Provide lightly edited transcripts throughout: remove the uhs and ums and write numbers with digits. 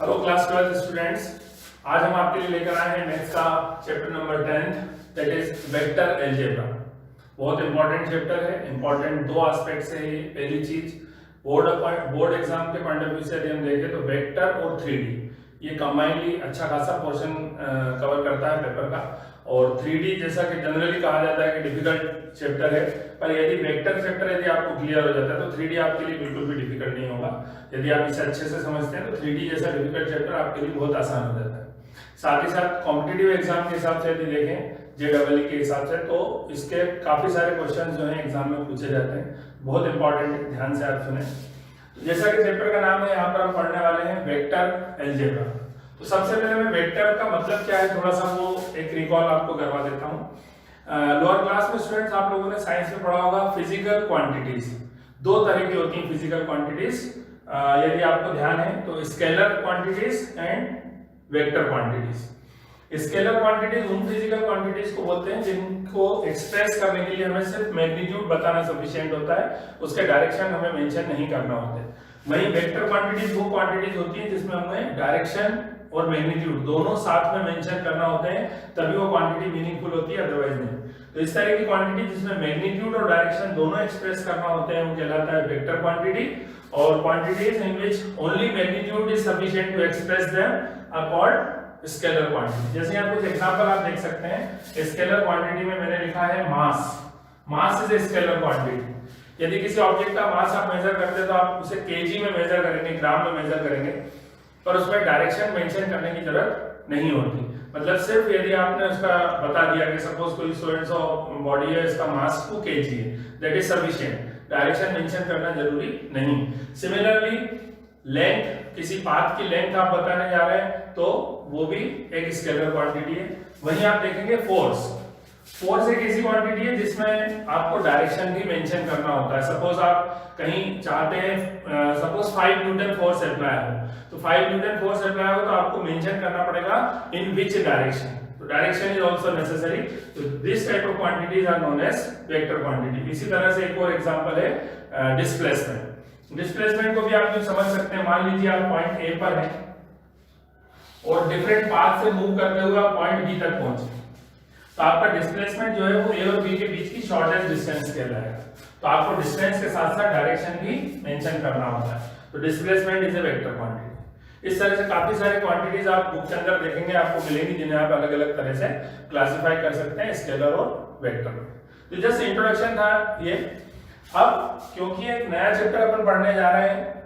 Hello class 12 students, आज हम आपके लिए लेकर आए हैं मैथ्स का chapter number 10 that is vector algebra. बहुत इंपॉर्टेंट चैप्टर है। इंपॉर्टेंट दो एस्पेक्ट से है। पहली चीज, बोर्ड एग्जाम के पॉइंट ऑफ व्यू से यदि हम देखें तो वेक्टर और 3D ये कंबाइनली अच्छा खासा पोर्शन कवर करता है पेपर का। और 3D जैसा कि जनरली कहा जाता है कि डिफिकल्ट चैप्टर है, पर यदि वेक्टर चैप्टर यदि आपको क्लियर हो जाता है तो 3D आपके लिए बिल्कुल भी डिफिकल्ट नहीं होगा। यदि आप इसे अच्छे से समझते हैं तो 3D जैसा डिफिकल्ट चैप्टर आपके लिए बहुत आसान हो जाता है। साथ ही साथ कॉम्पिटिटिव एग्जाम के हिसाब से यदि देखें, JEE के हिसाब से, तो इसके काफी सारे क्वेश्चन जो है एग्जाम में पूछे जाते हैं। बहुत इंपॉर्टेंट, ध्यान से आप सुने। तो जैसा कि चैप्टर का नाम है, यहाँ पर हम पढ़ने वाले हैं वेक्टर अलजेब्रा। तो सबसे पहले मैं वेक्टर का मतलब क्या है थोड़ा सा वो एक रिकॉल आपको करवा देता हूँ। लोअर क्लास में स्टूडेंट्स आप लोगों ने साइंस में पढ़ा होगा फिजिकल क्वांटिटीज। दो तरह की होती हैं फिजिकल क्वांटिटीज, यदि आपको ध्यान है तो scalar quantities and vector quantities. Scalar quantities उन फिजिकल क्वांटिटीज को बोलते हैं जिनको एक्सप्रेस करने के लिए हमें सिर्फ मैग्नीट्यूड बताना सफिशिएंट होता है, उसके डायरेक्शन हमें मेंशन नहीं करना होता है। वहीं वेक्टर क्वांटिटीज वो क्वांटिटीज होती है जिसमें हमें डायरेक्शन और मैग्नीट्यूड दोनों साथ में मेंशन करना होते हैं, तभी वो क्वांटिटी मीनिंगफुल होती है, अदरवाइज नहीं। तो इस तरह की क्वांटिटी जिसमें मैग्नीट्यूड और डायरेक्शन दोनों एक्सप्रेस करना होते हैं वो कहलाता है वेक्टर क्वांटिटी। और quantities in which only magnitude is sufficient to express them are called scalar quantity. जैसे यहाँ कुछ एग्जांपल आप देख सकते हैं। स्केलर क्वांटिटी में मैंने लिखा है mass is a scalar quantity. यदि किसी ऑब्जेक्ट का मास आप मेजर करते हैं तो आप उसे केजी में मेजर करेंगे, ग्राम में मेजर करेंगे, पर उसमें डायरेक्शन मेंशन करने की जरूरत नहीं होती। मतलब सिर्फ यदि आपने उसका बता दिया कि सपोज कोई स्टूडेंट्स बॉडी है, इसका मास 2 kg है, that is sufficient. Direction mention करना जरूरी नहीं। सिमिलरली लेंथ, किसी पाथ की लेंथ आप बताने जा रहे हैं तो वो भी एक स्केलर क्वांटिटी है। वहीं आप देखेंगे फोर्स एक ऐसी क्वांटिटी है जिसमें आपको डायरेक्शन भी मेंशन करना होता है। सपोज आप कहीं चाहते हैं, सपोज 5 न्यूटन फोर्स अप्लाई हो, तो 5 न्यूटन फोर्स अप्लाई हो तो आपको मेंशन करना पड़ेगा इन विच डायरेक्शन। तो डायरेक्शन इज आल्सो नेसेसरी। तो this type of quantities are known as vector quantity. इसी तरह से एक और एग्जांपल है डिस्प्लेसमेंट। डिस्प्लेसमेंट को भी आप जो समझ सकते हैं, मान लीजिए आप पॉइंट ए पर हैं और डिफरेंट पाथ से मूव करते हुए आप पॉइंट बी तक पहुंचे, तो आपका डिस्प्लेसमेंट जो है वो ए और बी के बीच की शॉर्टेस्ट डिस्टेंस कहलाएगा। तो आपको डिस्टेंस के साथ साथ डायरेक्शन भी मेंशन करना होता है। तो displacement is a vector quantity. इस तरह से काफी सारे क्वांटिटीज आप बुक के अंदर देखेंगे, आपको मिलेंगी, जिन्हें आप अलग अलग तरह से क्लासिफाई कर सकते हैं स्केलर और वेक्टर में। तो जस्ट इंट्रोडक्शन था ये। अब क्योंकि एक नया चैप्टर अपन पढ़ने जा रहे हैं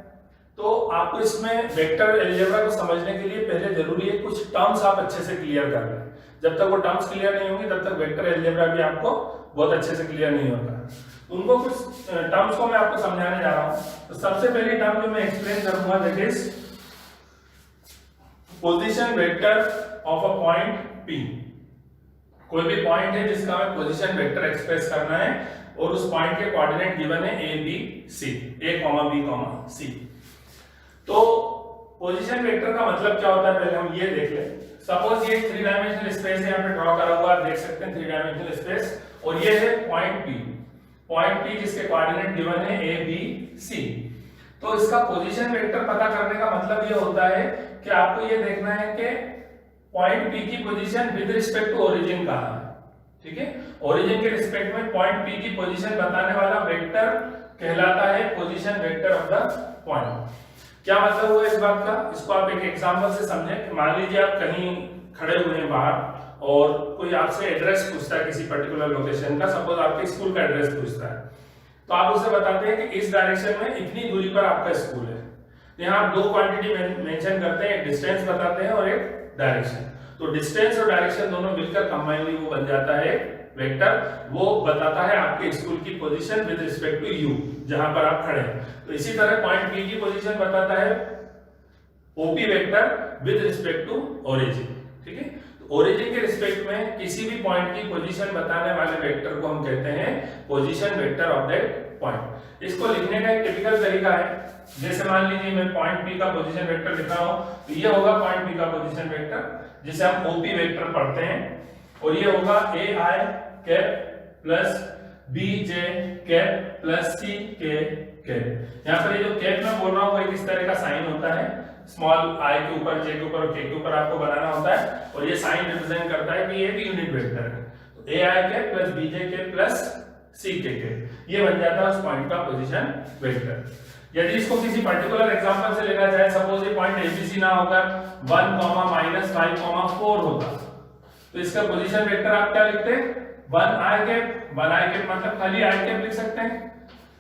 तो आपको इसमें वेक्टर अलजेब्रा को समझने के लिए पहले जरूरी है कुछ टर्म्स आप अच्छे से क्लियर कर लें। जब तक वो टर्म्स क्लियर नहीं होंगे तब तक वेक्टर अलजेब्रा भी आपको बहुत अच्छे से क्लियर नहीं होता। उनको कुछ टर्म्स को मैं आपको समझाने जा रहा हूं। तो सबसे पहली टर्म जो मैं एक्सप्लेन करूंगा that is position vector of a point P। कोई भी पॉइंट है जिसका हमें पोजीशन वेक्टर एक्सप्रेस करना है और उस पॉइंट के कोऑर्डिनेट गिवन है A B C, A, B, C। तो पोजीशन वेक्टर का मतलब क्या होता है पहले हम ये देख लें। सपोज ये 3 डायमेंशनल स्पेस है, यहाँ पे ड्रॉ करा हुआ आप देख सकते हैं 3 डायमेंशनल स्पेस, और ये है पॉइंट P जिसके कोऑर्डिनेट गिवन है A B C। तो इसका पोजीशन वेक्टर पता करने का मतलब ये होता है कि आपको ये देखना है कि पॉइंट P की position with respect to origin कहां है। ठीक है, ओरिजिन के रिस्पेक्ट में पॉइंट P की पोजीशन बताने वाला वेक्टर कहलाता है position vector of the point. क्या मतलब हुआ इस बात का, इसको आप एक एग्जांपल से समझें। मान लीजिए आप कहीं खड़े हुए हैं बाहर और कोई आपसे एड्रेस पूछता है किसी पर्टिकुलर लोकेशन का, सपोज आपके स्कूल का एड्रेस पूछता है, तो आप उसे बताते हैं कि इस डायरेक्शन में इतनी दूरी पर आपका स्कूल है। यहाँ आप दो क्वांटिटी मेंशन करते हैं, एक डिस्टेंस बताते हैं और एक डायरेक्शन। तो डिस्टेंस और डायरेक्शन दोनों मिलकर कंबाइनली वो बन जाता है वेक्टर। वो बताता है आपके स्कूल की position with respect to you, जहां पर आप खड़े हैं। तो इसी तरह पॉइंट P की पोजीशन बताता है OP vector with respect to origin. ठीक है, तो ओरिजिन के रिस्पेक्ट में किसी भी पॉइंट की पोजीशन बताने वाले वेक्टर को हम कहते हैं position vector of that point. इसको लिखने का एक टिपिकल तरीका है, जैसे मान लीजिए मैं पॉइंट P का पोजीशन वेक्टर लिख रहा हूं, तो ये होगा पॉइंट P का पोजीशन वेक्टर जिसे हम OP वेक्टर पढ़ते हैं, और ये होगा AI cap plus BJ cap plus CK cap. यहाँ पर ये जो कैप मैं बोल रहा हूँ वो एक इस तरह का साइन होता है, स्मॉल आई के ऊपर, जे के ऊपर और के के ऊपर आपको बनाना होता है, और ये साइन रिप्रेजेंट करता है कि ये भी यूनिट वेक्टर है। तो A I cap plus B J cap plus C K cap, ये बन जाता है उस पॉइंट का पोजीशन वेक्टर। यदि इसको किसी पर्टिकुलर एग्जांपल से लेकर जाए, सपोज ये पॉइंट एबीसी ना होकर 1, -5, 4 होता, तो इसका पोजीशन वेक्टर आप क्या लिखते हैं? 1 आई कैप, 1 आई कैप मतलब खाली आई कैप लिख सकते हैं,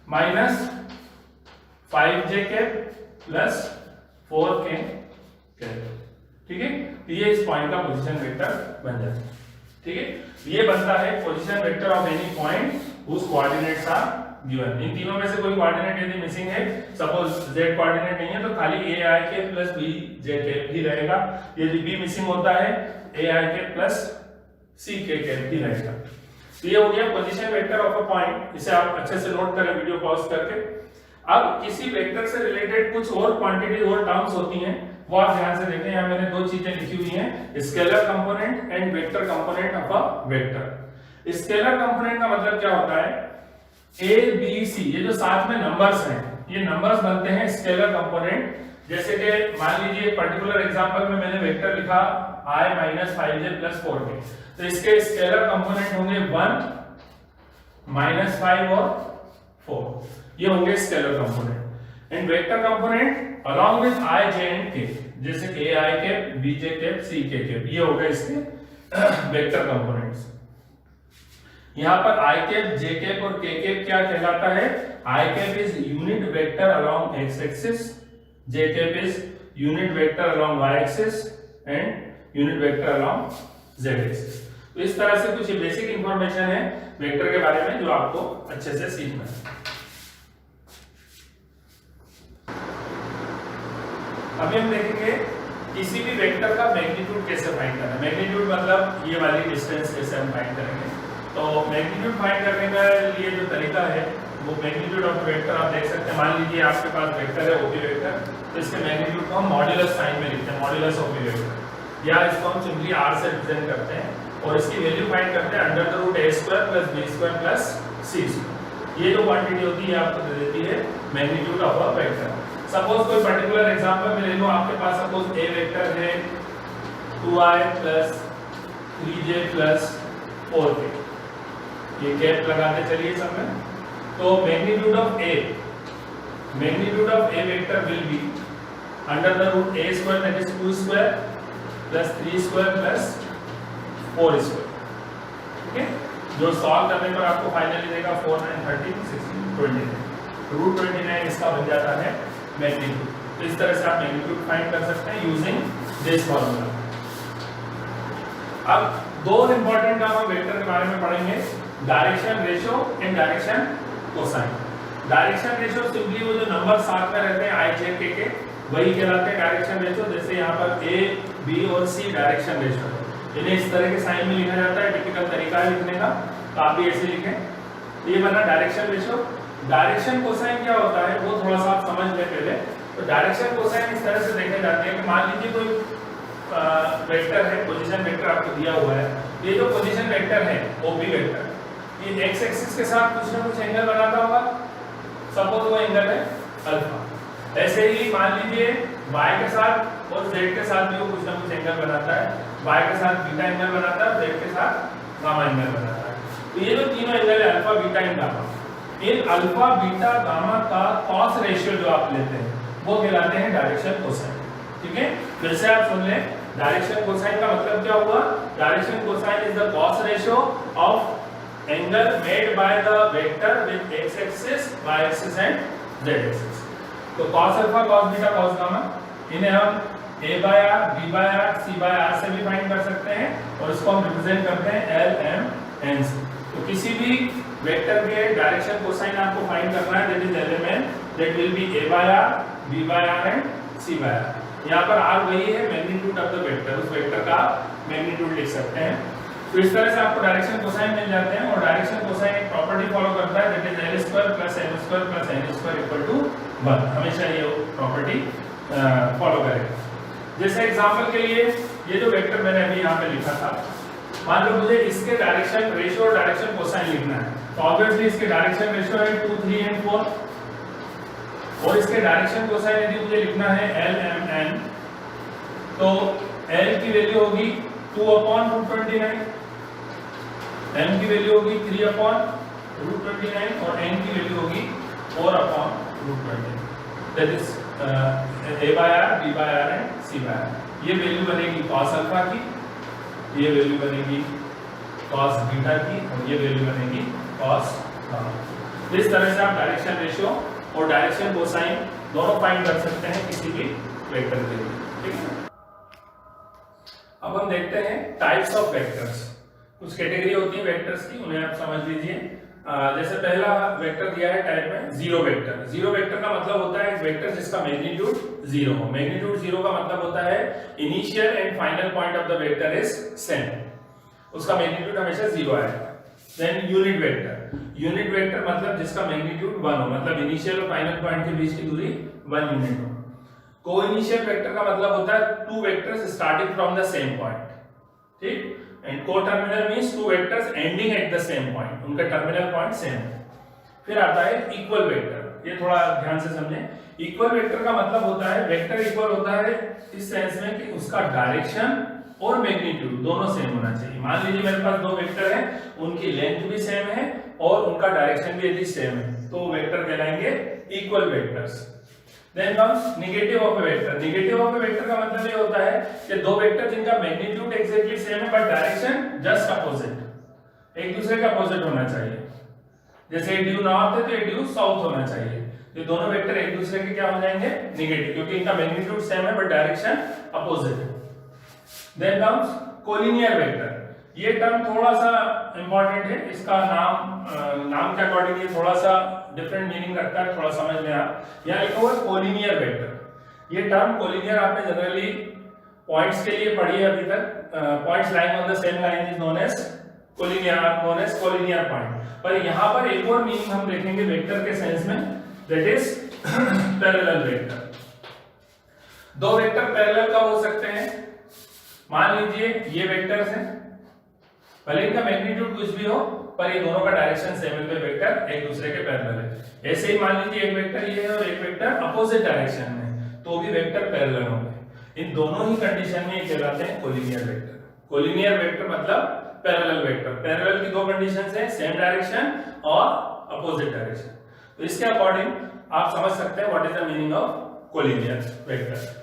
-5 जे कैप प्लस 4 के कैप। ठीक है, तो ये इस पॉइंट का पोजीशन वेक्टर बन जाता है। ठीक है, ये बनता है position vector of any point whose coordinates are given। इन तीनों में से कोई कोऑर्डिनेट यदि मिसिंग है, सपोज z कोऑर्डिनेट नहीं है, तो खाली a i के प्लस b j के ही रहेगा। यदि b मिसिंग होता है, a i के प्लस c के ही रहेगा। तो ये हो गया position vector of a point. इसे आप अच्छे से नोट करें वीडियो पॉज करके। अब किसी वेक्टर से रिलेटेड कुछ और क्वांटिटी और टर्म्स होती हैं, वो आप ध्यान से देखें। यहाँ मैंने दो चीजें लिखी हुई हैं, scalar component and vector component of a vector. Scalar component का मतलब क्या होता है? ए बी सी, ये जो साथ में नंबर्स हैं, ये नंबर्स बनते हैं स्केलर कंपोनेंट। जैसे कि मान लीजिए एक पर्टिकुलर एग्जांपल में मैंने वेक्टर लिखा i - 5j + 4k, तो इसके स्केलर कंपोनेंट होंगे 1, -5 और 4, ये होंगे scalar component. And vector component along with i, j and k, जैसे कि ai cap, bj cap, ck cap, ये हो गए इसके वेक्टर कंपोनेंट्स। यहाँ पर i कैप, j कैप और k कैप क्या कहलाता है? i cap is unit vector along x axis, j cap is unit vector along y axis and unit vector along z axis. तो इस तरह से कुछ बेसिक इंफॉर्मेशन है वेक्टर के बारे में जो आपको अच्छे से सीखना है। अभी हम देखेंगे किसी भी वेक्टर का मैग्नीट्यूड कैसे फाइंड करना है। मैग्नीट्यूड मतलब ये वाली डिस्टेंस कैसे हम फाइंड करेंगे। तो मैग्नीट्यूड फाइंड करने का लिए जो तरीका है वो मैग्नीट्यूड ऑफ वेक्टर आप देख सकते हैं। मान लीजिए आपके पास वेक्टर है ओपी वेक्टर, तो इसके मैग्नीट्यूड को हम मॉड्यूलस साइन में लिखते हैं, मॉड्यूलस ओपी वेक्टर, या इसको हम सिंपली r से रिप्रेजेंट करते हैं और इसकी वैल्यू फाइंड करते हैं √a² + b² + c²। ये जो क्वांटिटी होती है आपको दे देती है magnitude of a vector. Suppose कोई पर्टिकुलर एग्जांपल में ले लो, आपके पास सपोज a वेक्टर है 2i + 3j + 4k, ये कैप लगाते चलिए सब में। तो magnitude of a vector will be √a² that is 2² + 3² + 4²। ठीक है, जो सॉल्व करने पर आपको फाइनली देगा 4, 9, 13, 16, 29, √29 इसका बन जाता है मैग्नीट्यूड। तो इस तरह से आप मैग्नीट्यूड फाइंड कर सकते हैं यूजिंग दिस फॉर्मूला। अब दो इंपॉर्टेंट काम हम वेक्टर के बारे में पढ़ेंगे, direction ratio and direction cosine. Direction ratio simply वो जो नंबर साथ में रहते हैं i, j, k के, वही कहलाते हैं डायरेक्शन रेशियो। जैसे यहाँ पर a, b और c डायरेक्शन रेशियो है, इन्हें इस तरह के साइन में लिखा जाता है, टिपिकल तरीका है लिखने का, तो आप भी ऐसे लिखें। ये बना डायरेक्शन रेशियो। डायरेक्शन कोसाइन क्या होता है वो थोड़ा सा आप समझ लें पहले। तो डायरेक्शन कोसाइन इस तरह से देखे जाते हैं कि मान लीजिए कोई वेक्टर है, पोजीशन वेक्टर आपको दिया हुआ है, ये जो पोजीशन वेक्टर है ओपी वेक्टर, ये x एक्सिस के साथ कुछ ना कुछ एंगल बनाता होगा, सपोज वो एंगल है अल्फा। ऐसे ही मान लीजिए y के साथ और z के साथ भी वो कुछ ना कुछ एंगल बनाता है, y के साथ बीटा एंगल बनाता है, z के साथ गामा एंगल बनाता है। तो ये जो तीनों एंगल है alpha, beta and gamma, in alpha, beta, gamma का कॉस रेशियो जो आप लेते हैं वो कहलाते हैं डायरेक्शन कोसाइन। ठीक है, फिर से आप सुन लें, डायरेक्शन कोसाइन का मतलब क्या हुआ? Direction cosine is the cos ratio of angle made by the vector with x axis, y axis and z axis। तो cos alpha, cos beta, cos gamma, इन्हें हम a/r, b/r, c/r से भी find कर सकते हैं और इसको हम रिप्रेजेंट करते हैं l, m, n से। तो किसी भी वेक्टर के डायरेक्शन कोसाइन आपको फाइंड करना है, that is element that will be a/r, b/r and c/r। यहाँ पर r वही है मैग्नीट्यूड ऑफ द वेक्टर, उस वेक्टर का मैग्नीट्यूड लिख सकते हैं। तो इस तरह से आपको डायरेक्शन कोसाइन मिल जाते हैं। और डायरेक्शन कोसाइन एक प्रॉपर्टी फॉलो करता है, that is l² + m² + n² = 1। हमेशा ये प्रॉपर्टी फॉलो करेगा। जैसे एग्जांपल के लिए ये जो वेक्टर मैंने अभी यहाँ पे लिखा था, मान लो मुझे इसके डायरेक्शन रेशियो और डायरेक्शन कोसाइन लिखना है, तो ऑब्वियसली इसके डायरेक्शन रेशियो है 2, 3 एंड 4। और इसके डायरेक्शन कोसाइन यदि मुझे लिखना है एल एम एन, तो एल की वैल्यू होगी 2/√29, एम की वैल्यू होगी 3/√29 और एन की वैल्यू होगी 4/√29। That is a/r, b/r and c/r। ये वैल्यू बनेगी cos अल्फा की, ये वैल्यू बनेगी cos बीटा की और ये वैल्यू बनेगी cos गामा। इस तरह से आप डायरेक्शन रेशियो और डायरेक्शन कोसाइन दोनों फाइंड कर सकते हैं किसी भी वेक्टर के लिए, ठीक है। अब हम देखते हैं टाइप्स ऑफ वेक्टर्स। कुछ कैटेगरी होती है वेक्टर्स की, उन्हें आप समझ लीजिए। जैसे पहला वेक्टर दिया है टाइप में जीरो वेक्टर। जीरो वेक्टर का मतलब होता है एक वेक्टर जिसका मैग्नीट्यूड जीरो हो। मैग्नीट्यूड जीरो का मतलब होता है initial and final point of the vector is same, उसका मैग्नीट्यूड हमेशा जीरो आएगा। Then unit vector. Unit vector मतलब जिसका मैग्नीट्यूड 1 हो, मतलब इनिशियल और फाइनल पॉइंट के बीच की दूरी 1 यूनिट हो। कोइनिशियल वेक्टर का मतलब होता है two vectors starting from the same point, ठीक। And coterminal means two vectors ending at the same point, उनका टर्मिनल पॉइंट सेम है। फिर आता है इक्वल वेक्टर, ये थोड़ा ध्यान से समझें। इक्वल वेक्टर का मतलब होता है वेक्टर इक्वल होता है इस सेंस में कि उसका डायरेक्शन और मैग्नीट्यूड दोनों सेम होना चाहिए। मान लीजिए मेरे पास दो वेक्टर हैं, उनकी लेंथ भी सेम है और उनका डायरेक्शन भी यदि सेम है, तो वेक्टर कहलाएंगे equal vectors. Then comes negative of a vector. Negative of a vector का मतलब ये होता है कि दो वेक्टर जिनका मैग्नीट्यूड एग्जैक्टली सेम है बट डायरेक्शन जस्ट अपोजिट, एक दूसरे के अपोजिट होना चाहिए। जैसे ड्यू नॉर्थ है तो ड्यू साउथ होना चाहिए। ये दोनों वेक्टर एक दूसरे के क्या हो जाएंगे? नेगेटिव, क्योंकि इनका मैग्नीट्यूड सेम है बट डायरेक्शन अपोजिट है। Then comes collinear vector. ये टर्म थोड़ा सा इंपॉर्टेंट है, इसका नाम के अकॉर्डिंग ये थोड़ा सा डिफरेंट मीनिंग रखता है, थोड़ा समझ लें आप। यहाँ लिखा हुआ है कोलिनियर वेक्टर। ये टर्म कोलिनियर आपने जनरली पॉइंट्स के लिए पढ़ी है अभी तक। Points lying on the same line is known as collinear point. पर यहाँ पर एक और मीनिंग हम देखेंगे वेक्टर के सेंस में, दैट इज पैरेलल वेक्टर। दो वेक्टर पैरेलल कब हो सकते हैं? मान लीजिए ये वेक्टर्स हैं, भले इनका मैग्नीट्यूड कुछ भी हो पर ये दोनों का डायरेक्शन सेम है, तो वेक्टर एक दूसरे के पैरेलल है। ऐसे ही मान लीजिए एक वेक्टर ये है और एक वेक्टर अपोजिट डायरेक्शन में, तो भी वेक्टर पैरेलल होंगे। इन दोनों ही कंडीशन में ये कहलाते हैं कोलिनियर वेक्टर। कोलिनियर वेक्टर मतलब पैरेलल वेक्टर। पैरेलल की दो कंडीशंस हैं, सेम डायरेक्शन और अपोजिट डायरेक्शन। तो इसके अकॉर्डिंग आप समझ सकते हैं what is the meaning of collinear vector.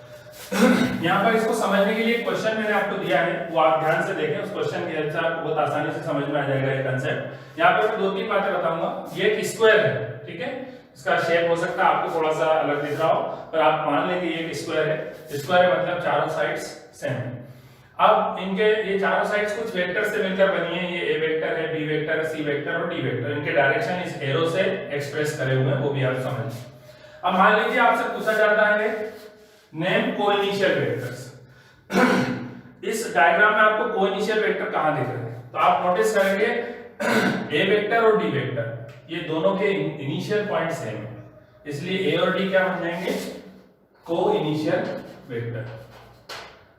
यहाँ पर इसको समझने के लिए क्वेश्चन मैंने आपको दिया है, वो आप ध्यान से देखें। उस क्वेश्चन की हेल्प से आपको बहुत आसानी से समझ में आ जाएगा ये कंसेप्ट। यहाँ पर मैं दो तीन बातें बताऊंगा। ये एक स्क्वायर है, ठीक है। इसका शेप हो सकता है आपको थोड़ा सा अलग दिख रहा हो, पर आप मान लें कि ये एक स्क्वायर है। स्क्वायर मतलब चारों साइड्स सेम है। अब इनके ये चारों साइड्स कुछ वेक्टर से मिलकर बनी है। ये ए वेक्टर है, बी वेक्टर है, सी वेक्टर और डी वेक्टर। इनके डायरेक्शन इस एरो से एक्सप्रेस करे हुए हैं, वो भी आप समझ। अब मान लीजिए आपसे पूछा जाता है नेम कोइनिशियल वेक्टर्स। इस डायग्राम में आपको कोइनिशियल वेक्टर कहां दिख रहे हैं? तो आप नोटिस करेंगे ए वेक्टर और डी वेक्टर ये दोनों के इनिशियल पॉइंट सेम है, इसलिए ए और डी क्या बन जाएंगे? कोइनिशियल वेक्टर।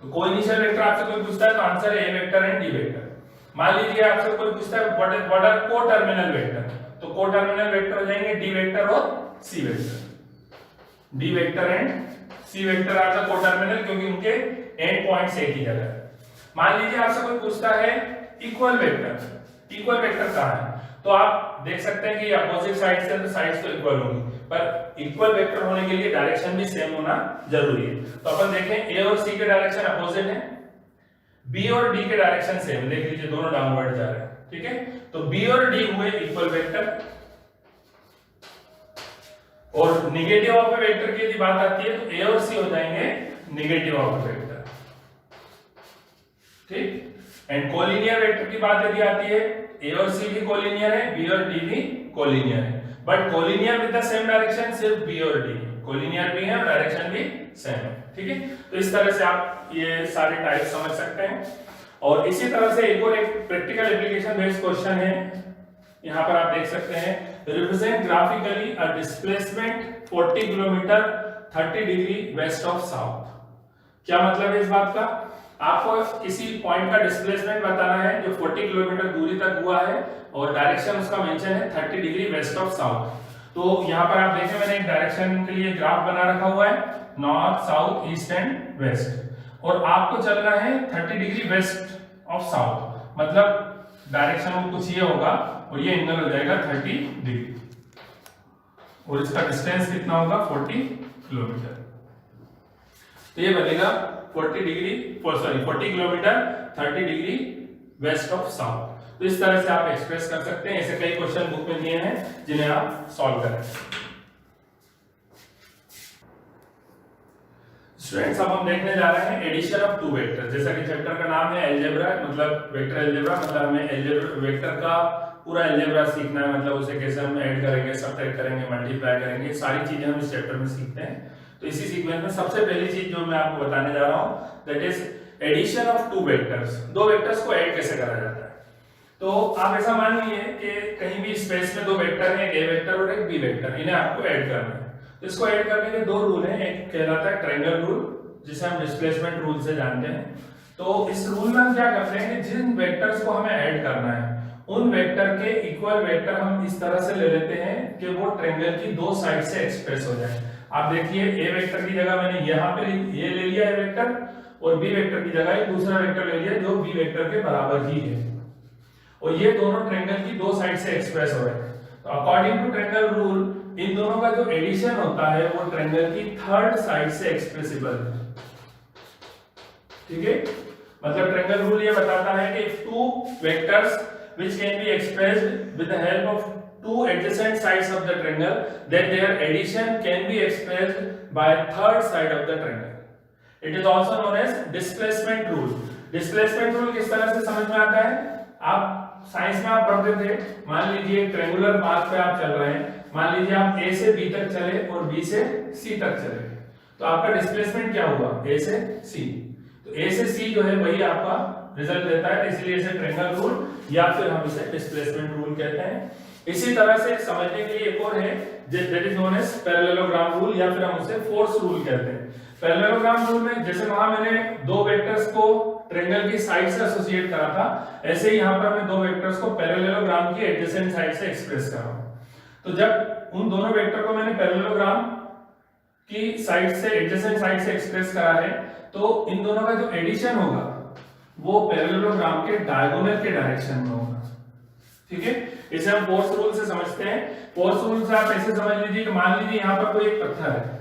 तो कोइनिशियल वेक्टर आपसे कोई पूछता है तो आंसर है A vector and D vector. मान लीजिए आपसे कोई पूछता है व्हाट आर कोटर्मिनल वेक्टर, तो कोटर्मिनल वेक्टर हो जाएंगे डी वेक्टर और C vector. D vector and C vector are the coterminal, क्योंकि उनके एंड पॉइंट्स एक ही जगह है। मान लीजिए आपसे कोई पूछता है इक्वल वेक्टर। इक्वल वेक्टर कहां है? तो आप देख सकते हैं कि अपोजिट साइड से तो साइड्स तो इक्वल होंगी, पर इक्वल वेक्टर होने के लिए डायरेक्शन भी सेम होना जरूरी है। तो अपन देखें ए और सी के डायरेक्शन अपोजिट है, बी और डी के डायरेक्शन सेम। देख लीजिए दोनों डाउनवर्ड जा रहे हैं, ठीक है। तो बी और डी हुए इक्वल वेक्टर। और नेगेटिव ऑफ ए वेक्टर की यदि बात आती है तो ए और सी हो जाएंगे नेगेटिव ऑफ ए वेक्टर, ठीक। एंड कोलिनियर वेक्टर की बात यदि आती है, ए और सी भी कोलिनियर है, बी और डी भी कोलिनियर है, but collinear with the same direction सिर्फ बी और डी। कोलिनियर भी है और डायरेक्शन भी सेम है, ठीक है। तो इस तरह से आप ये सारे टाइप समझ सकते हैं। और इसी तरह से एक और एक प्रैक्टिकल एप्लीकेशन बेस्ड क्वेश्चन है, यहां पर आप देख सकते हैं। Represent graphically a displacement 40 kilometre 30 degree west of south. क्या मतलब है इस बात का? आपको किसी पॉइंट का डिस्प्लेसमेंट बताना है जो 40 किलोमीटर दूरी तक हुआ है और डायरेक्शन उसका मेंशन है 30 डिग्री वेस्ट ऑफ साउथ। तो तो यहाँ पर आप देखें मैंने एक डायरेक्शन के लिए ग्राफ बना रखा हुआ है, north south east and west, और आपको चलना है 30 डिग्री वेस्ट ऑफ साउथ, मतलब डायरेक्शन में कुछ ये होगा और ये एंगल हो जाएगा 30 डिग्री, और इसका डिस्टेंस कितना होगा 40 किलोमीटर। तो ये बनेगा 40 kilometre 30 degree west of south. तो इस तरह से आप एक्सप्रेस कर सकते हैं। ऐसे कई क्वेश्चन बुक में दिए हैं जिन्हें आप सॉल्व करें। स्टूडेंट्स, अब हम देखने जा रहे हैं एडिशन ऑफ टू वेक्टर। जैसा कि चैप्टर का नाम है अलजेब्रा, मतलब वेक्टर अलजेब्रा, मतलब हमें वेक्टर का पूरा अलजेब्रा सीखना है, मतलब उसे कैसे हम ऐड करेंगे, सबट्रैक्ट करेंगे, मल्टीप्लाई करेंगे, सारी चीजें हम इस चैप्टर में सीखते हैं। तो इसी सीक्वेंस में सबसे पहली चीज जो मैं आपको बताने जा रहा हूं that is addition of two vectors. दो वेक्टर्स को ऐड कैसे करा जाता है। तो आप ऐसा मान लीजिए कि कहीं भी स्पेस में दो वेक्टर हैं, एक ए वेक्टर और एक बी वेक्टर, इन्हें आपको ऐड करना है। तो इसको ऐड करने के दो रूल हैं, एक कहलाता है ट्रायंगल रूल, जिसे हम डिस्प्लेसमेंट रूल से जानते हैं। तो इस रूल में हम क्या करते हैं कि जिन वेक्टर्स को हमें ऐड करना है उन वेक्टर के इक्वल वेक्टर हम इस तरह से ले लेते हैं कि वो ट्रायंगल की दो साइड से एक्सप्रेस हो जाए। आप देखिए ए वेक्टर की जगह मैंने यहाँ पे ये ले लिया है वेक्टर, और बी वेक्टर की जगह एक दूसरा वेक्टर ले लिया जो बी वेक्टर के बराबर ही है, और ये दोनों ट्रायंगल की दो साइड से एक्सप्रेस हो रहे हैं। तो अकॉर्डिंग टू ट्रायंगल रूल इन दोनों का जो एडिशन होता है वो ट्रायंगल की थर्ड साइड से एक्सप्रेसिबल है। ठीक है, मतलब ट्रायंगल रूल ये बताता है कि if two vectors which can be expressed with the help of two adjacent sides of the triangle, then their addition can be expressed by third side of the triangle. It is also known as displacement rule. Displacement rule किस तरह से समझ में आता है? आप science में आप पढ़ते थे, मान लीजिए ट्रायंगुलर पाथ पे आप चल रहे हैं, मान लीजिए आप A से B तक चले और B से C तक चले, तो आपका डिस्प्लेसमेंट क्या हुआ? A से C। तो A से C जो है वही आपका रिजल्ट देता है, इसलिए इसे ट्रायंगल रूल या फिर हम इसे डिस्प्लेसमेंट रूल कहते हैं। इसी तरह से समझने के लिए एक और है that is known as parallelogram rule, या फिर हम उसे फोर्स रूल कहते हैं। पैरेललोग्राम रूल में जैसे वहां मैंने दो वेक्टर्स को ट्रायंगल की साइड से एसोसिएट करा था, ऐसे ही यहां पर मैं दो वेक्टर्स को पैरेललोग्राम की एडजेसेंट साइड से एक्सप्रेस कर रहा हूं। तो जब उन दोनों वेक्टर को मैंने पैरेललोग्राम की साइड से एडजेसेंट साइड से एक्सप्रेस करा है, तो इन दोनों का जो एडिशन होगा वो पैरेललोग्राम के डायगोनल के डायरेक्शन में होगा। ठीक है, इसे हम फोर्स रूल से समझते हैं। फोर्स रूल से आप ऐसे समझ लीजिए कि मान लीजिए यहाँ पर कोई एक पत्थर है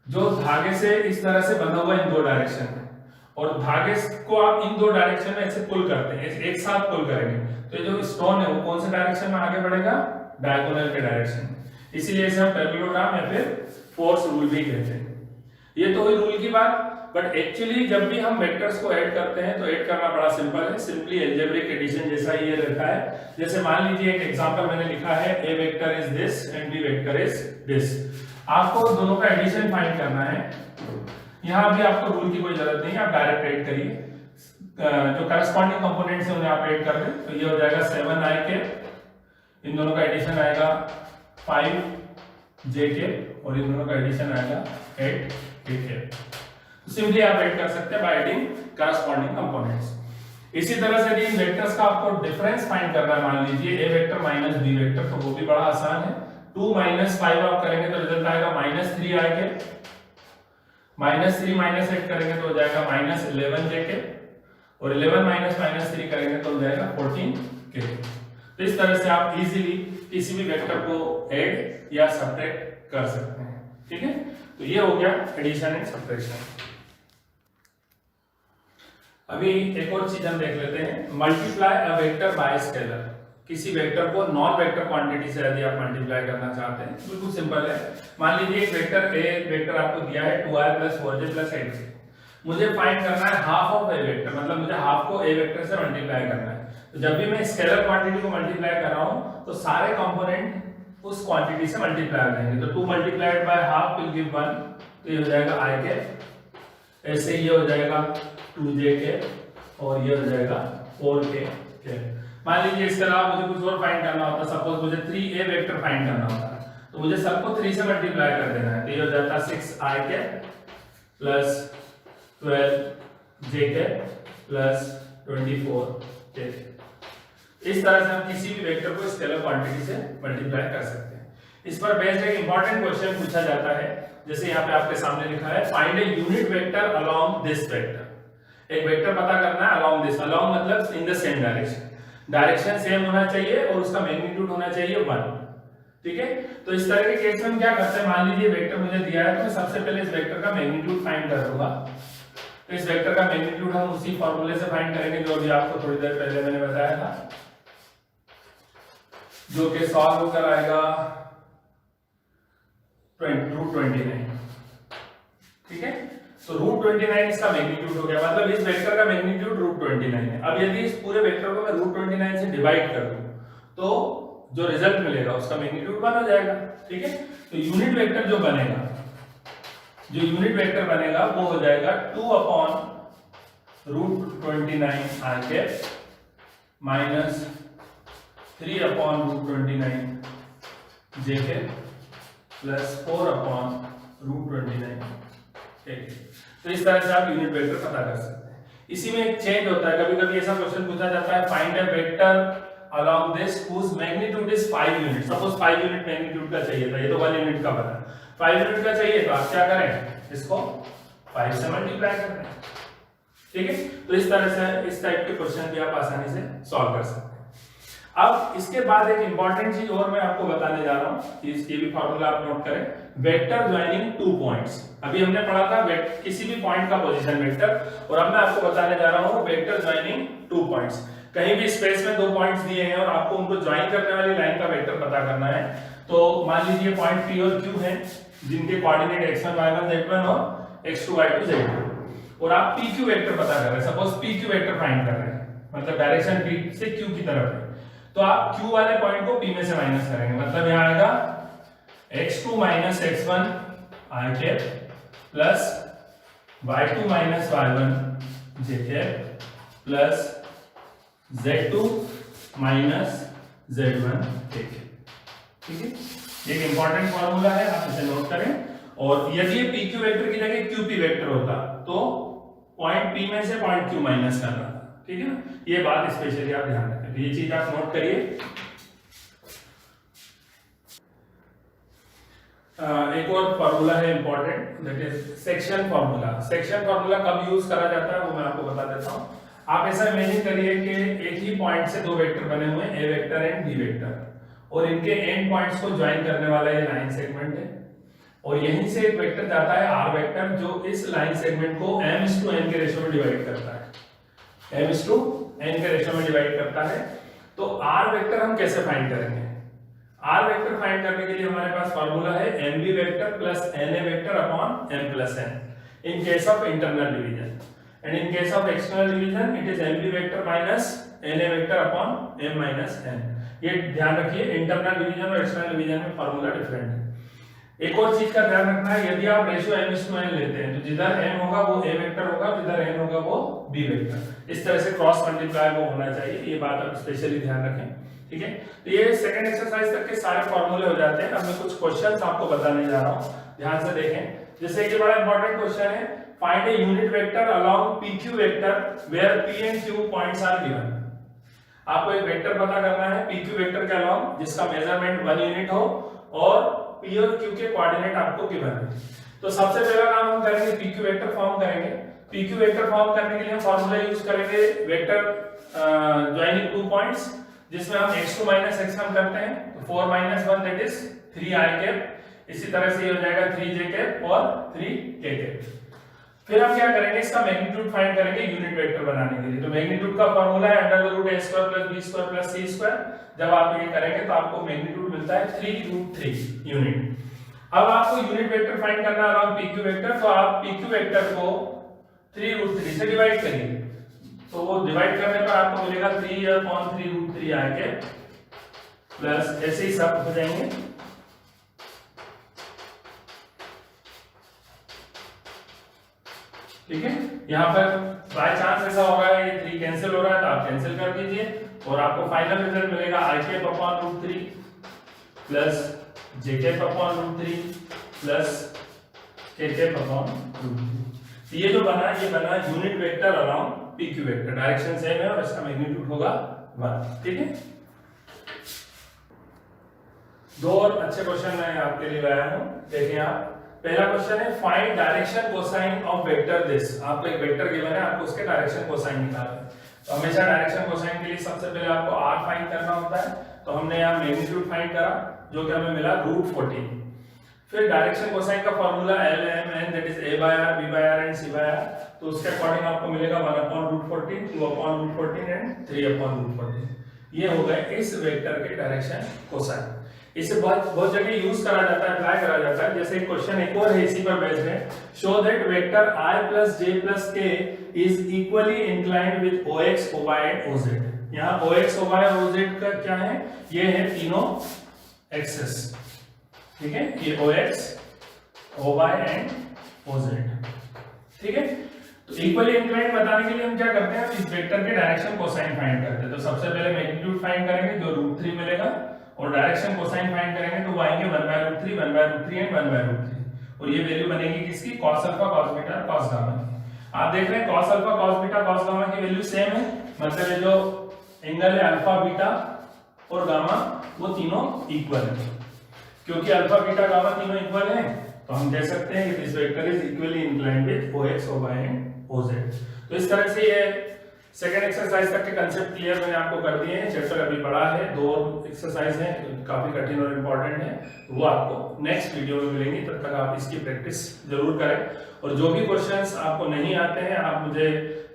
जो धागे से इस तरह से बंधा हुआ इन दो डायरेक्शन में, और धागे को आप इन दो डायरेक्शन में ऐसे पुल करते हैं, एक साथ पुल करेंगे, तो जो स्टोन है वो कौन से डायरेक्शन में आगे बढ़ेगा? डायगोनल के डायरेक्शन में। इसीलिए इसे हम पैरेललोग्राम या फिर फोर्स रूल भी कहते हैं। ये तो हुई रूल की बात, बट एक्चुअली जब भी हम वेक्टर्स को ऐड करते हैं तो ऐड करना बड़ा सिंपल है, सिंपली अलजेब्रिक एडिशन जैसा ये रहता है। जैसे मान लीजिए एक एग्जांपल मैंने लिखा है, A vector is this and B vector is this. आपको दोनों का एडिशन फाइंड करना है। यहां भी आपको रूल की कोई जरूरत नहीं है, आप डायरेक्ट ऐड करिए, जो करस्पॉन्डिंग कंपोनेंट्स है उन्हें आप ऐड कर दें। तो ये हो जाएगा 7i, इन दोनों का एडिशन आएगा 5j, और इन दोनों का एडिशन आएगा 8k। सिंपली आप ऐड कर सकते हैं बाय एडिंग करस्पॉन्डिंग कंपोनेंट्स। इसी तरह से इन वेक्टर्स का आपको डिफरेंस फाइंड करना है। मान लीजिए ए वेक्टर माइनस बी वेक्टर, तो वो भी बड़ा आसान है। 2 - 5 आप करेंगे तो रिजल्ट आएगा -3i, -3 - 8 करेंगे तो हो जाएगा -11j, और 11 - -3 करेंगे तो हो जाएगा 14k। तो इस तरह से आप इजीली किसी भी वेक्टर को ऐड या सब्ट्रैक्ट कर सकते हैं। ठीक है, तो ये हो गया एडिशन एंड सब्ट्रैक्शन। अभी एक और चीज हम देख लेते हैं, multiply a vector by scalar. किसी वेक्टर को नॉन वेक्टर क्वांटिटी से यदि आप मल्टीप्लाई करना चाहते हैं, बिल्कुल सिंपल है। मान लीजिए एक वेक्टर आपको दिया है 2i + 4j + 8j। मुझे फाइंड करना है हाफ ऑफ ए वेक्टर, मतलब मुझे हाफ को ए वेक्टर से मल्टीप्लाई करना है। तो जब भी मैं स्केलर क्वांटिटी को मल्टीप्लाई कर रहा हूं तो सारे कंपोनेंट उस क्वांटिटी से मल्टीप्लाई हो जाएंगे। तो 2 × ½ विल गिव 1, तो ये हो जाएगा i, ऐसे ये हो जाएगा 2j, और ये हो जाएगा 4k। मान लीजिए इसके अलावा मुझे कुछ और फाइंड करना होता, सपोज मुझे 3a वेक्टर फाइंड करना होता, तो मुझे सबको 3 से मल्टीप्लाई कर देना है। तो ये हो जाता 6i + 12j + 24k। इस तरह से हम किसी भी वेक्टर को स्केलर क्वांटिटी से मल्टीप्लाई कर सकते हैं। इस पर बेस्ड एक इंपॉर्टेंट क्वेश्चन पूछा जाता है, जैसे यहाँ पे आपके सामने लिखा है find a unit vector along this vector. एक वेक्टर पता करना है अलोंग दिस, अलोंग मतलब in the same direction, direction same होना चाहिए और उसका मैग्नीट्यूड होना चाहिए 1। ठीक है, तो इस तरह के केस में हम क्या करते हैं, मान लीजिए वेक्टर मुझे दिया है तो मैं सबसे पहले इस वेक्टर का मैग्नीट्यूड फाइंड कर लूंगा। तो इस वेक्टर का मैग्नीट्यूड हम उसी फॉर्मूले से फाइंड करेंगे जो अभी आपको थोड़ी देर पहले मैंने बताया था, जो कि सॉल्व होकर आएगा √29। ठीक है, तो √29 इसका मैग्नीट्यूड हो गया, मतलब इस वेक्टर का मैग्नीट्यूड √29 है। अब यदि इस पूरे वेक्टर को मैं √29 से डिवाइड कर दूं तो जो रिजल्ट मिलेगा उसका मैग्नीट्यूड 1 हो जाएगा। ठीक है, तो यूनिट वेक्टर जो बनेगा, जो यूनिट वेक्टर बनेगा वो हो जाएगा 2/√29 i cap minus 3/√29 j cap plus 4/√29 k। तो इस तरह से आप यूनिट वेक्टर पता कर सकते हैं। इसी में एक चेंज होता है, कभी कभी ऐसा क्वेश्चन पूछा जाता है find a vector along this whose magnitude is 5 unit. Suppose 5 unit magnitude का चाहिए था, ये तो 1 यूनिट का बना, 5 यूनिट का चाहिए तो आप क्या करें, इसको 5 से मल्टीप्लाई कर दें। ठीक है, तो इस तरह से इस टाइप के क्वेश्चन भी आप आसानी से सॉल्व कर सकते हैं। अब इसके बाद एक इंपॉर्टेंट चीज और मैं आपको बताने जा रहा हूं कि इसके भी फॉर्मूला आप नोट करें, वेक्टर ज्वाइनिंग 2 पॉइंट्स। अभी हमने पढ़ा था किसी भी पॉइंट का पोजीशन वेक्टर, और अब मैं आपको बताने जा रहा हूं वेक्टर ज्वाइनिंग 2 पॉइंट्स। कहीं भी स्पेस में 2 पॉइंट्स दिए हैं और आपको उनको ज्वाइन करने वाली लाइन का वेक्टर पता करना है। तो मान लीजिए पॉइंट P और Q हैं जिनके कोऑर्डिनेट x1 y1 z1 और x2 y2 z2, और आप PQ वेक्टर पता कर रहे हैं। सपोज PQ वेक्टर फाइंड कर रहे हैं, मतलब डायरेक्शन P से Q की तरफ है, तो आप Q वाले पॉइंट को P में से माइनस करेंगे, मतलब यहाँ आएगा x2 minus x1 i cap plus y2 minus y1 j cap plus Z2 minus Z1 ठीक है, एक इंपॉर्टेंट फॉर्मूला है, आप इसे नोट करें। और यदि PQ वेक्टर की जगह QP वेक्टर होता तो पॉइंट P में से पॉइंट Q माइनस करना था। ठीक है ना, ये बात स्पेशली आप ध्यान रखें, तो ये चीज आप नोट करिए। एक और फॉर्मूला है important, that is section formula. Section formula कब यूज करा जाता है वो मैं आपको बता देता हूं। आप ऐसा इमेजिन करिए कि एक ही पॉइंट से 2 वेक्टर बने हुए हैं, ए वेक्टर एंड बी वेक्टर, और इनके एंड पॉइंट्स को ज्वाइन करने वाला ये लाइन सेगमेंट है, और यहीं से एक वेक्टर जाता है आर वेक्टर जो इस लाइन सेगमेंट को m/n के रेशियो में डिवाइड करता है, m/n के रेशियो में डिवाइड करता है। तो आर वेक्टर हम कैसे फाइंड करेंगे, आर वेक्टर फाइंड करने के लिए हमारे पास फॉर्मूला है mb vector plus na vector upon m plus n in case of internal division, and in case of external division it is mb vector minus na vector upon m minus n। ये ध्यान रखिए, internal division और external division में formula different है। एक और चीज का ध्यान रखना है, यदि आप रेशियो m/n लेते हैं तो जिधर m होगा वो a वेक्टर होगा, जिधर n होगा वो b वेक्टर, इस तरह से क्रॉस मल्टीप्लाई वो होना चाहिए, ये बात आप स्पेशली ध्यान रखें। ठीक है, तो ये सेकंड एक्सरसाइज तक के सारे फार्मूले हो जाते हैं। अब मैं कुछ क्वेश्चंस आपको बताने जा रहा हूं, ध्यान से देखें। जैसे कि बड़ा इंपॉर्टेंट क्वेश्चन है, find a unit vector along PQ vector where P and Q points are given। आपको एक वेक्टर पता करना है PQ वेक्टर के अलोंग जिसका मेजरमेंट 1 यूनिट हो और P और Q के कोऑर्डिनेट आपको गिवन है। तो सबसे पहला काम हम करेंगे PQ वेक्टर फॉर्म करेंगे। PQ वेक्टर फॉर्म करने के लिए हम फार्मूला यूज करेंगे वेक्टर ज्वाइनिंग 2 पॉइंट्स, जिसमें हम x2 x1 करते हैं, तो 4 - 1 दैट इज 3i कैप, इसी तरह से ये हो जाएगा 3j कैप और 3k कैप। फिर हम क्या करेंगे, इसका मैग्नीट्यूड फाइंड करेंगे यूनिट वेक्टर बनाने के लिए। तो मैग्नीट्यूड का फार्मूला है √a² + b² + c²। जब आप ये करेंगे तो आपको मैग्नीट्यूड मिलता है 3√3 यूनिट। अब आपको यूनिट वेक्टर फाइंड करना है अलोंग PQ वेक्टर, तो आप PQ वेक्टर को 3√3 से डिवाइड करिए, तो वो डिवाइड करने पर आपको मिलेगा 3/3√3 i के प्लस ऐसे ही सब हो जाएंगे। ठीक है, यहाँ पर बाय चांस ऐसा हो रहा है ये 3 कैंसिल हो रहा है तो आप कैंसिल कर दीजिए और आपको फाइनल रिजल्ट मिलेगा i cap upon √3 plus j cap upon √3 plus k cap upon √3। ये जो बना, ये बना unit vector along PQ vector, direction same है और इसका मैग्नीट्यूड होगा 1। ठीक है, दो और अच्छे क्वेश्चन मैं आपके लिए लाया हूं, देखिए आप। पहला क्वेश्चन है find direction cosine of vector this. आपको एक वेक्टर गिवन है, आपको उसके डायरेक्शन कोसाइन निकालना है। तो हमेशा डायरेक्शन कोसाइन के लिए सबसे पहले आपको r फाइंड करना होता है। तो हमने यहाँ मैग्नीट्यूड फाइंड करा, जो कि हमें मिला √14। फिर डायरेक्शन कोसाइन का formula LMN, that is a/r, b/r and c/r। तो उसके अकॉर्डिंग आपको मिलेगा 1/√14, 2/√14 एंड 3/√14। ये हो गए इस वेक्टर के डायरेक्शन कोसाइन। इसे बहुत जगह यूज करा जाता है, अप्लाई करा जाता है। जैसे क्वेश्चन एक और है इसी पर बेस्ड है, show that vector i + j + k is equally inclined with OX, OY and OZ। यहाँ OX, OY और OZ का क्या है, ये है तीनों एक्सेस, ठीक है, ये OX, OY एंड OZ, ठीक है। तो इक्वली इंक्लाइंड बताने के लिए हम क्या करते हैं, इस वेक्टर के डायरेक्शन कोसाइन फाइंड करते हैं। तो सबसे पहले मैग्नीट्यूड फाइंड करेंगे जो √3 मिलेगा, और डायरेक्शन कोसाइन फाइंड करेंगे तो वो आएंगे 1/√3, 1/√3 एंड 1/√3। और ये वैल्यू बनेगी किसकी, cos alpha, cos beta, cos gamma. आप देख रहे हैं cos alpha, cos beta, cos gamma की वैल्यू सेम है, मतलब ये जो एंगल है अल्फा, बीटा और गामा वो तीनों इक्वल है। क्योंकि अल्फा, बीटा, गामा तीनों इक्वल है, तो हम कह सकते हैं कि this vector is equally inclined with OX, OY and OZ। तो इस तरह से ये सेकेंड एक्सरसाइज तक के कंसेप्ट क्लियर मैंने आपको कर दिए हैं। चैप्टर अभी बड़ा है, 2 एक्सरसाइज हैं, काफी कठिन और इम्पोर्टेंट है, वो आपको नेक्स्ट वीडियो में मिलेंगी। तब तक आप इसकी प्रैक्टिस जरूर करें। और जो भी क्वेश्चंस आपको नहीं आते हैं, आप मुझे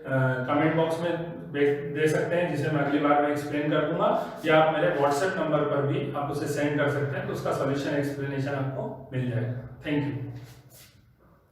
कमेंट बॉक्स में दे सकते हैं, जिसे मैं अगली बार में एक्सप्लेन कर दूंगा, या आप मेरे व्हाट्सएप नंबर पर भी आप उसे सेंड कर सकते हैं, तो उसका सॉल्यूशन एक्सप्लेनेशन आपको मिल जाएगा। Thank you.